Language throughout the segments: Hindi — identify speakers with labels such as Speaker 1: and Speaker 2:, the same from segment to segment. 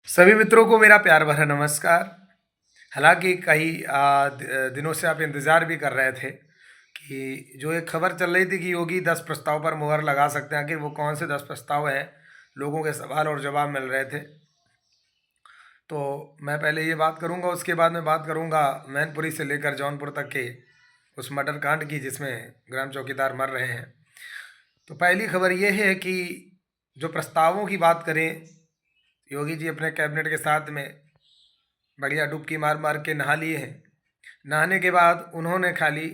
Speaker 1: सभी मित्रों को मेरा प्यार भरा नमस्कार। हालाँकि कई दिनों से आप इंतज़ार भी कर रहे थे कि जो एक खबर चल रही थी कि योगी 10 प्रस्ताव पर मुहर लगा सकते हैं। आखिर वो कौन से 10 प्रस्ताव हैं? लोगों के सवाल और जवाब मिल रहे थे। तो मैं पहले ये बात करूँगा, उसके बाद मैं बात करूँगा मैनपुरी से लेकर जौनपुर तक के उस मर्डर कांड की जिसमें ग्राम चौकीदार मर रहे हैं। तो पहली खबर ये है कि जो प्रस्तावों की बात करें, योगी जी अपने कैबिनेट के साथ में बढ़िया डुबकी मार मार के नहा लिए हैं। नहाने के बाद उन्होंने खाली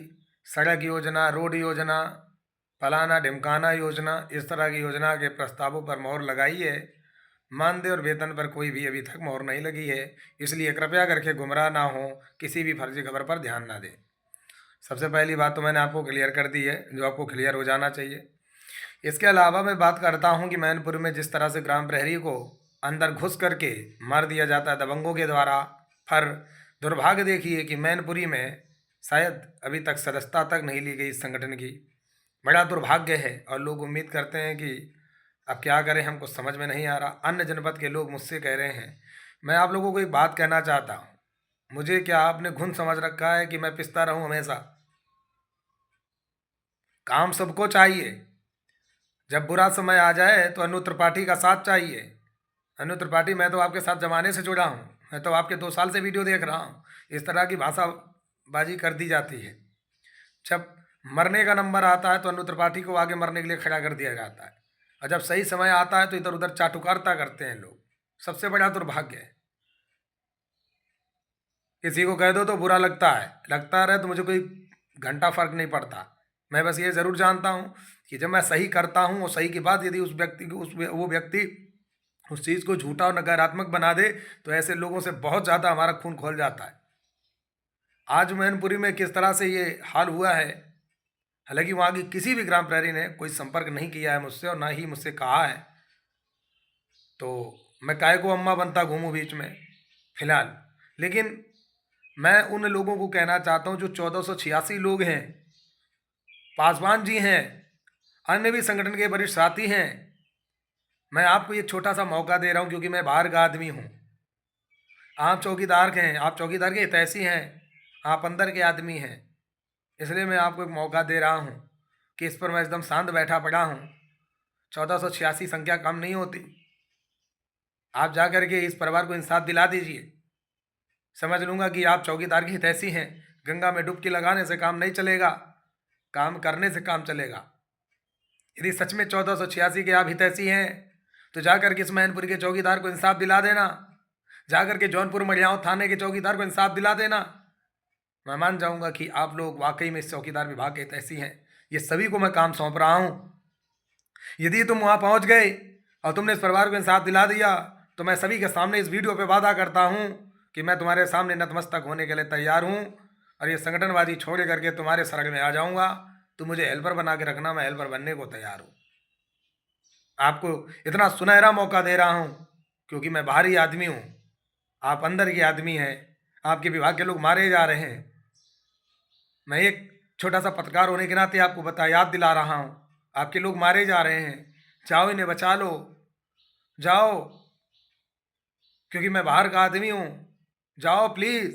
Speaker 1: सड़क योजना, रोड योजना, फलाना ढिमकाना योजना, इस तरह की योजना के प्रस्तावों पर मोहर लगाई है। मानदेय और वेतन पर कोई भी अभी तक मोहर नहीं लगी है। इसलिए कृपया करके गुमराह ना हो, किसी भी फर्जी खबर पर ध्यान ना दें। सबसे पहली बात तो मैंने आपको क्लियर कर दी है, जो आपको क्लियर हो जाना चाहिए। इसके अलावा मैं बात करता हूँ कि मैनपुर में जिस तरह से ग्राम प्रहरी को अंदर घुस करके मार दिया जाता है दबंगों के द्वारा, पर दुर्भाग्य देखिए कि मैनपुरी में शायद अभी तक सदस्यता तक नहीं ली गई इस संगठन की। बड़ा दुर्भाग्य है और लोग उम्मीद करते हैं कि अब क्या करें, हमको समझ में नहीं आ रहा। अन्य जनपद के लोग मुझसे कह रहे हैं। मैं आप लोगों को एक बात कहना चाहता हूँ, मुझे क्या आपने घुन समझ रखा है कि मैं पिसता रहूं हमेशा? काम सबको चाहिए। जब बुरा समय आ जाए तो अनु त्रिपाठी का साथ चाहिए। अनु त्रिपाठी, मैं तो आपके साथ जमाने से जुड़ा हूँ, मैं तो आपके 2 साल से वीडियो देख रहा हूँ। इस तरह की भाषाबाजी कर दी जाती है। जब मरने का नंबर आता है तो अनु त्रिपाठी को आगे मरने के लिए खड़ा कर दिया जाता है, और जब सही समय आता है तो इधर उधर चाटुकारिता करते हैं लोग। सबसे बड़ा दुर्भाग्य है। किसी को कह दो तो बुरा लगता रहे तो मुझे कोई घंटा फर्क नहीं पड़ता। मैं बस ये ज़रूर जानता हूँ कि जब मैं सही करता हूँ और सही के बाद यदि उस व्यक्ति को वो व्यक्ति उस चीज़ को झूठा और नकारात्मक बना दे तो ऐसे लोगों से बहुत ज़्यादा हमारा खून खौल जाता है। आज मैनपुरी में किस तरह से ये हाल हुआ है, हालांकि वहाँ की किसी भी ग्राम प्रहरी ने कोई संपर्क नहीं किया है मुझसे और ना ही मुझसे कहा है, तो मैं काहे को अम्मा बनता घूमूं बीच में फिलहाल। लेकिन मैं उन लोगों को कहना चाहता हूँ जो 1486 लोग हैं, पासवान जी हैं, अन्य भी संगठन के वरिष्ठ साथी हैं। मैं आपको ये छोटा सा मौका दे रहा हूँ क्योंकि मैं बाहर का आदमी हूँ। आप चौकीदार के हैं, आप चौकीदार के हितैषी हैं, आप अंदर के आदमी हैं। इसलिए मैं आपको एक मौका दे रहा हूँ कि इस पर मैं एकदम शांत बैठा पड़ा हूँ। 1486 संख्या कम नहीं होती। आप जा कर के इस परिवार को इंसाफ दिला दीजिए। समझ लूँगा कि आप चौकीदार के हितैषी हैं। गंगा में डुबकी लगाने से काम नहीं चलेगा, काम करने से काम चलेगा। यदि सच में 1486 के आप हितैषी हैं तो जाकर के इस मैनपुरी के चौकीदार को इंसाफ दिला देना, जाकर के जौनपुर मढ़ियाव थाने के चौकीदार को इंसाफ दिला देना। मैं मान जाऊंगा कि आप लोग वाकई में इस चौकीदार विभाग के हितैषी हैं। ये सभी को मैं काम सौंप रहा हूँ। यदि तुम वहाँ पहुँच गए और तुमने इस परिवार को इंसाफ दिला दिया तो मैं सभी के सामने इस वीडियो पर वादा करता हूँ कि मैं तुम्हारे सामने नतमस्तक होने के लिए तैयार हूँ और ये संगठनबाजी छोड़ करके तुम्हारे शरण में आ जाऊँगा। तुम मुझे हेल्पर बना के रखना, मैं हेल्पर बनने को तैयार हूँ। आपको इतना सुनहरा मौका दे रहा हूँ क्योंकि मैं बाहरी आदमी हूँ, आप अंदर के आदमी हैं। आपके विभाग के लोग मारे जा रहे हैं। मैं एक छोटा सा पत्रकार होने के नाते आपको याद दिला रहा हूँ, आपके लोग मारे जा रहे हैं। जाओ, इन्हें बचा लो, जाओ, क्योंकि मैं बाहर का आदमी हूँ। जाओ प्लीज़।